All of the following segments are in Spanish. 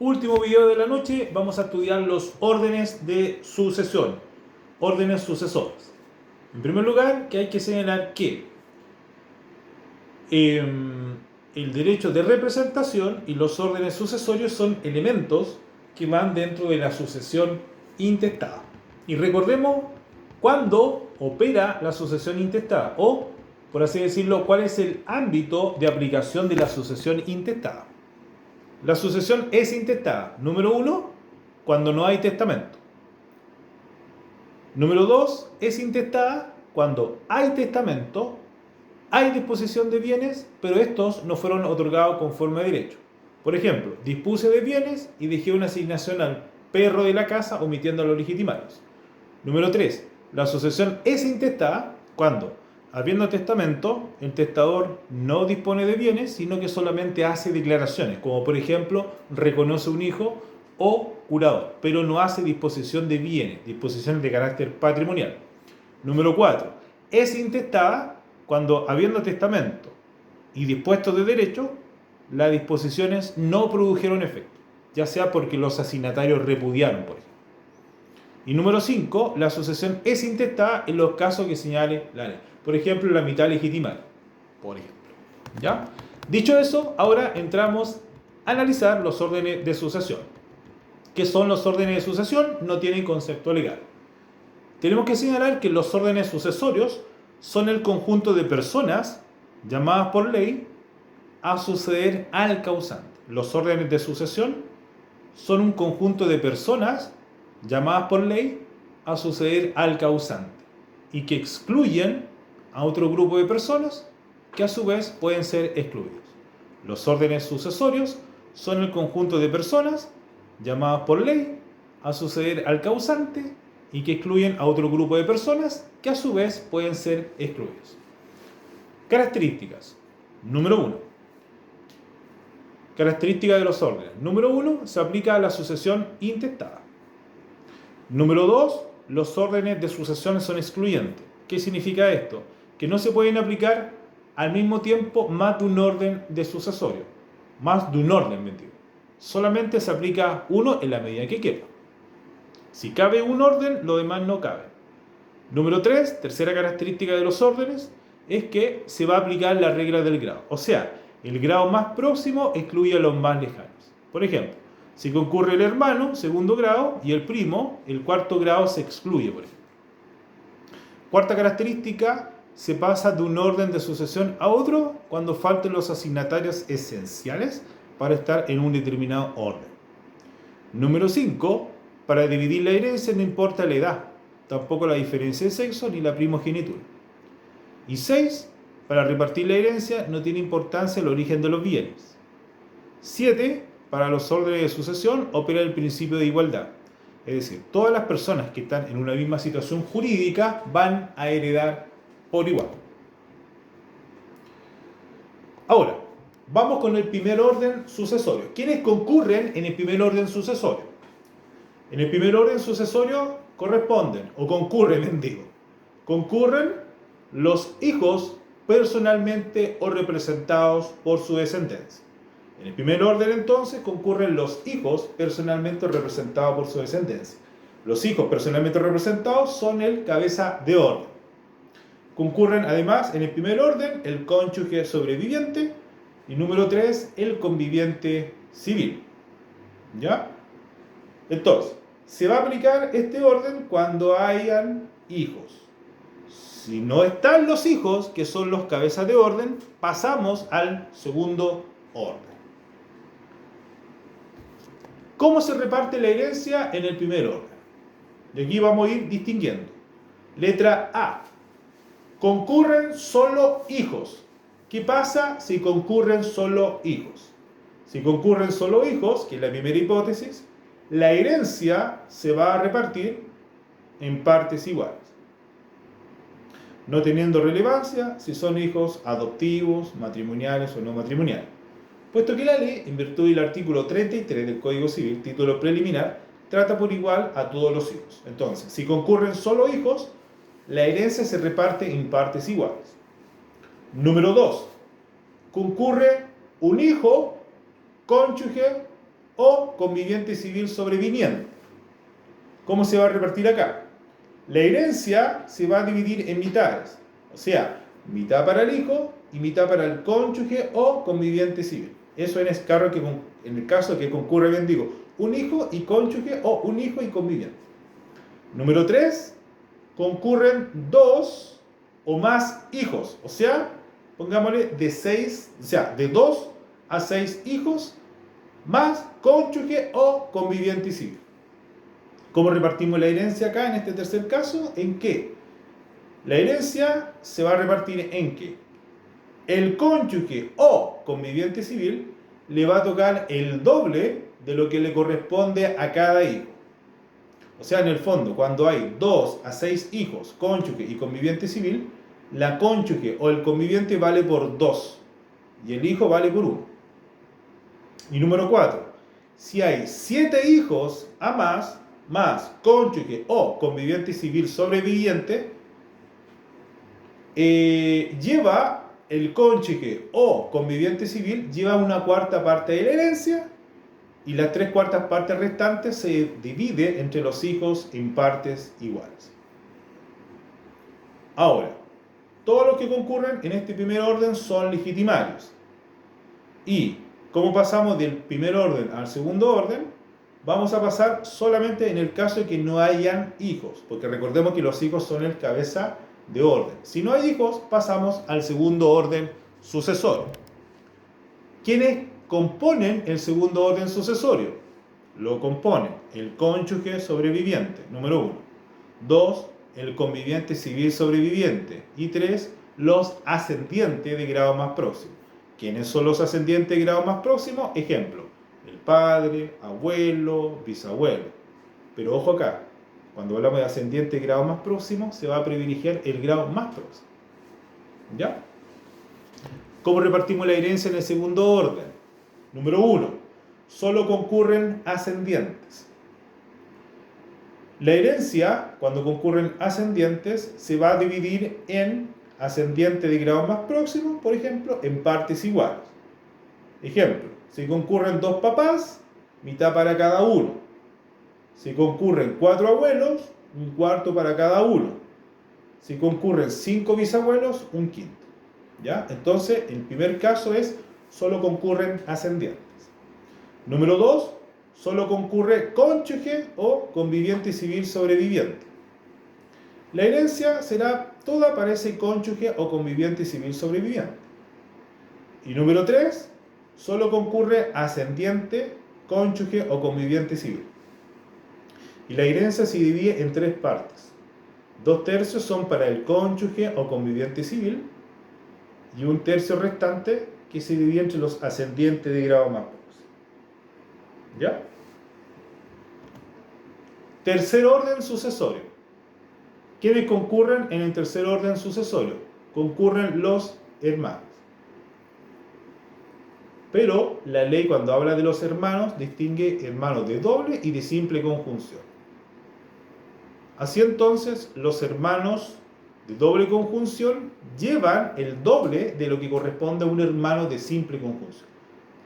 Último video de la noche, vamos a estudiar los órdenes de sucesión, órdenes sucesores. En primer lugar, que hay que señalar que el derecho de representación y los órdenes sucesorios son elementos que van dentro de la sucesión intestada. Y recordemos cuándo opera la sucesión intestada o, por así decirlo, cuál es el ámbito de aplicación de la sucesión intestada. La sucesión es intestada. Número 1, cuando no hay testamento. Número 2, es intestada cuando hay testamento, hay disposición de bienes, pero estos no fueron otorgados conforme a derecho. Por ejemplo, dispuse de bienes y dejé una asignación al perro de la casa omitiendo a los legitimarios. Número 3, la sucesión es intestada cuando, habiendo testamento, el testador no dispone de bienes, sino que solamente hace declaraciones, como por ejemplo, reconoce un hijo o curador, pero no hace disposición de bienes, disposiciones de carácter patrimonial. Número 4, es intestada cuando, habiendo testamento y dispuestos de derecho, las disposiciones no produjeron efecto, ya sea porque los asignatarios repudiaron, por ejemplo. Y número 5, la sucesión es intestada en los casos que señale la ley. Por ejemplo, la mitad legitimal. Por ejemplo. ¿Ya? Dicho eso, ahora entramos a analizar los órdenes de sucesión. ¿Qué son los órdenes de sucesión? No tienen concepto legal. Tenemos que señalar que los órdenes sucesorios son el conjunto de personas llamadas por ley a suceder al causante. Los órdenes de sucesión son un conjunto de personas llamadas por ley a suceder al causante y que excluyen a otro grupo de personas que a su vez pueden ser excluidos. Los órdenes sucesorios son el conjunto de personas llamadas por ley a suceder al causante y que excluyen a otro grupo de personas que a su vez pueden ser excluidos. Características. Número 1. Características de los órdenes. Número 1. Se aplica a la sucesión intestada. Número 2. Los órdenes de sucesión son excluyentes. ¿Qué significa esto? Que no se pueden aplicar al mismo tiempo más de un orden de sucesorio. Más de un orden, mentira. Solamente se aplica uno en la medida que quepa. Si cabe un orden, lo demás no cabe. Número 3, tercera característica de los órdenes, es que se va a aplicar la regla del grado. O sea, el grado más próximo excluye a los más lejanos. Por ejemplo, si concurre el hermano, segundo grado, y el primo, el cuarto grado se excluye, por ejemplo. Cuarta característica, se pasa de un orden de sucesión a otro cuando falten los asignatarios esenciales para estar en un determinado orden. Número 5, para dividir la herencia no importa la edad, tampoco la diferencia de sexo ni la primogenitura. Y 6, para repartir la herencia no tiene importancia el origen de los bienes. 7, para los órdenes de sucesión opera el principio de igualdad. Es decir, todas las personas que están en una misma situación jurídica van a heredar por igual. Ahora, vamos con el primer orden sucesorio. ¿Quiénes concurren en el primer orden sucesorio? En el primer orden sucesorio corresponden, o concurren, concurren los hijos personalmente o representados por su descendencia. En el primer orden, entonces, concurren los hijos personalmente representados por su descendencia. Los hijos personalmente representados son el cabeza de orden. Concurren, además, en el primer orden, el cónyuge sobreviviente y número 3, el conviviente civil. ¿Ya? Entonces, se va a aplicar este orden cuando hayan hijos. Si no están los hijos, que son los cabezas de orden, pasamos al segundo orden. ¿Cómo se reparte la herencia en el primer orden? Y aquí vamos a ir distinguiendo. Letra A. Concurren solo hijos. ¿Qué pasa si concurren solo hijos? Si concurren solo hijos, que es la primera hipótesis, la herencia se va a repartir en partes iguales, no teniendo relevancia si son hijos adoptivos, matrimoniales o no matrimoniales, puesto que la ley, en virtud del artículo 33 del Código Civil, título preliminar, trata por igual a todos los hijos. Entonces, si concurren solo hijos, la herencia se reparte en partes iguales. Número 2. Concurre un hijo, cónyuge o conviviente civil sobreviniente. ¿Cómo se va a repartir acá? La herencia se va a dividir en mitades, o sea, mitad para el hijo y mitad para el cónyuge o conviviente civil. Eso en el caso que concurre, bien digo, un hijo y cónyuge o un hijo y conviviente. Número 3, concurren 2 o más hijos, o sea, pongámosle de 2 a 6 hijos más cónyuge o conviviente civil. ¿Cómo repartimos la herencia acá en este tercer caso? En que la herencia se va a repartir en que el cónyuge o conviviente civil le va a tocar el doble de lo que le corresponde a cada hijo. O sea, en el fondo, cuando hay 2 a 6 hijos, cónyuge y conviviente civil, la cónyuge o el conviviente vale por 2 y el hijo vale por 1. Y número 4, si hay 7 hijos a más cónyuge o conviviente civil sobreviviente, lleva el cónyuge o conviviente civil lleva una cuarta parte de la herencia y las 3/4 partes restantes se divide entre los hijos en partes iguales. Ahora, todos los que concurren en este primer orden son legitimarios. Y como pasamos del primer orden al segundo orden, vamos a pasar solamente en el caso de que no hayan hijos, porque recordemos que los hijos son el cabeza de orden. Si no hay hijos, pasamos al segundo orden sucesorio. ¿Quiénes componen el segundo orden sucesorio? Lo componen el cónyuge sobreviviente, número 1. 2, el conviviente civil sobreviviente. Y 3, los ascendientes de grado más próximo. ¿Quiénes son los ascendientes de grado más próximo? Ejemplo, el padre, abuelo, bisabuelo. Pero ojo acá, cuando hablamos de ascendiente de grado más próximo, se va a privilegiar el grado más próximo. ¿Ya? ¿Cómo repartimos la herencia en el segundo orden? Número 1. Solo concurren ascendientes. La herencia, cuando concurren ascendientes, se va a dividir en ascendiente de grado más próximo, por ejemplo, en partes iguales. Ejemplo, si concurren 2 papás, mitad para cada uno. Si concurren 4 abuelos, un cuarto para cada uno. Si concurren 5 bisabuelos, un quinto. ¿Ya? Entonces, el primer caso es, solo concurren ascendientes. Número 2, solo concurre cónyuge o conviviente civil sobreviviente. La herencia será toda para ese cónyuge o conviviente civil sobreviviente. Y número 3, solo concurre ascendiente, cónyuge o conviviente civil. Y la herencia se divide en 3 partes. 2/3 son para el cónyuge o conviviente civil y 1/3 restante que se divide entre los ascendientes de grado más próximo. ¿Ya? Tercer orden sucesorio. ¿Quiénes concurren en el tercer orden sucesorio? Concurren los hermanos. Pero la ley, cuando habla de los hermanos, distingue hermanos de doble y de simple conjunción. Así entonces, los hermanos de doble conjunción llevan el doble de lo que corresponde a un hermano de simple conjunción.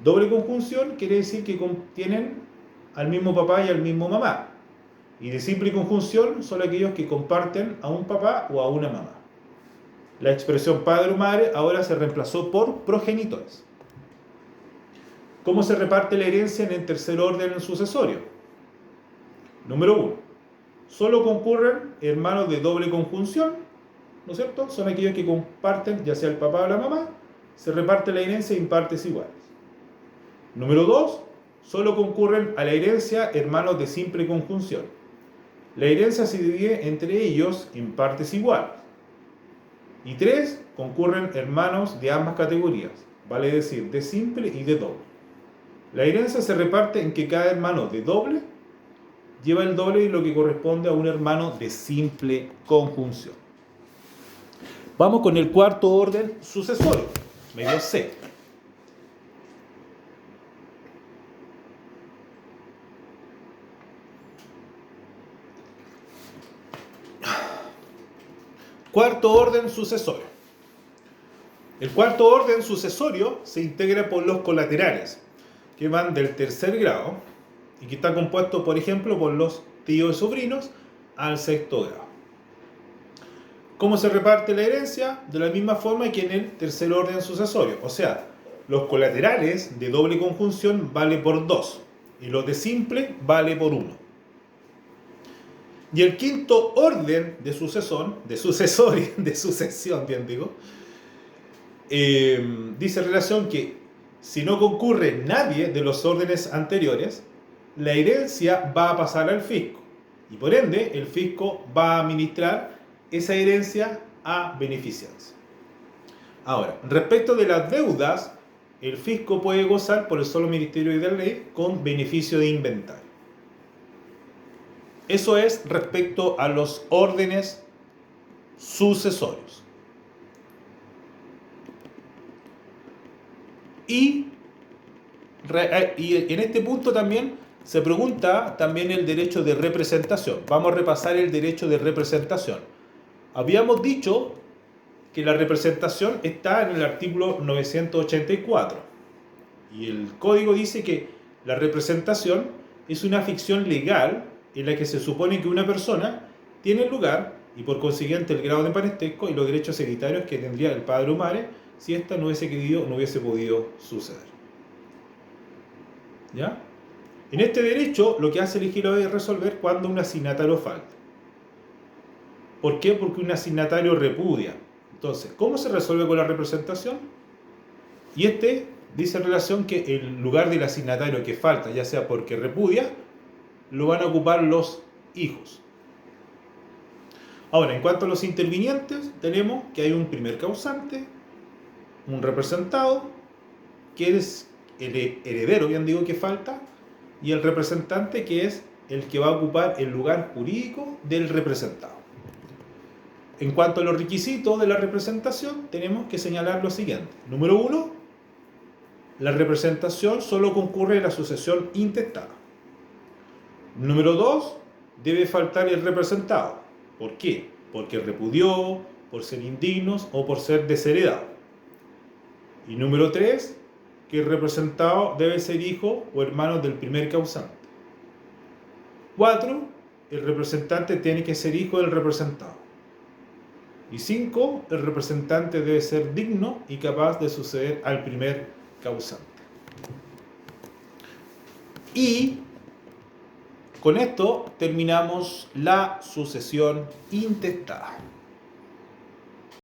Doble conjunción quiere decir que tienen al mismo papá y al mismo mamá. Y de simple conjunción son aquellos que comparten a un papá o a una mamá. La expresión padre o madre ahora se reemplazó por progenitores. ¿Cómo se reparte la herencia en el tercer orden sucesorio? Número 1. Solo concurren hermanos de doble conjunción, ¿no es cierto? Son aquellos que comparten, ya sea el papá o la mamá, se reparte la herencia en partes iguales. Número 2. Solo concurren a la herencia hermanos de simple conjunción. La herencia se divide entre ellos en partes iguales. Y 3. Concurren hermanos de ambas categorías, vale decir, de simple y de doble. La herencia se reparte en que cada hermano de doble lleva el doble de lo que corresponde a un hermano de simple conjunción. Vamos con el cuarto orden sucesorio, medio C. Cuarto orden sucesorio. El cuarto orden sucesorio se integra por los colaterales. que van del tercer grado y que está compuesto, por ejemplo, por los tíos y sobrinos al sexto grado. ¿Cómo se reparte la herencia? De la misma forma que en el tercer orden sucesorio. O sea, los colaterales de doble conjunción vale por 2 y los de simple vale por 1. Y el quinto orden de sucesión, bien digo, dice en relación que si no concurre nadie de los órdenes anteriores, la herencia va a pasar al fisco y por ende el fisco va a administrar esa herencia a beneficencia. Ahora, respecto de las deudas, el fisco puede gozar por el solo ministerio de la ley con beneficio de inventario. Eso es respecto a los órdenes sucesorios. Y en este punto también se pregunta también el derecho de representación. Vamos a repasar el derecho de representación. Habíamos dicho que la representación está en el artículo 984 y el código dice que la representación es una ficción legal en la que se supone que una persona tiene el lugar y por consiguiente el grado de parentesco y los derechos hereditarios que tendría el padre o madre si ésta no hubiese podido suceder. ¿Ya? En este derecho lo que hace el legislador es resolver cuando un asignatario falta. ¿Por qué? Porque un asignatario repudia. Entonces, ¿cómo se resuelve con la representación? Y dice en relación que el lugar del asignatario que falta, ya sea porque repudia, lo van a ocupar los hijos. Ahora, en cuanto a los intervinientes, tenemos que hay un primer causante, un representado, que es el heredero, bien digo, que falta, y el representante, que es el que va a ocupar el lugar jurídico del representado. En cuanto a los requisitos de la representación, tenemos que señalar lo siguiente. Número 1, la representación solo concurre en la sucesión intestada. Número 2, debe faltar el representado. ¿Por qué? Porque repudió, por ser indignos o por ser desheredado. Y número 3, que el representado debe ser hijo o hermano del primer causante. 4, el representante tiene que ser hijo del representado. Y 5, el representante debe ser digno y capaz de suceder al primer causante. Y con esto terminamos la sucesión intestada.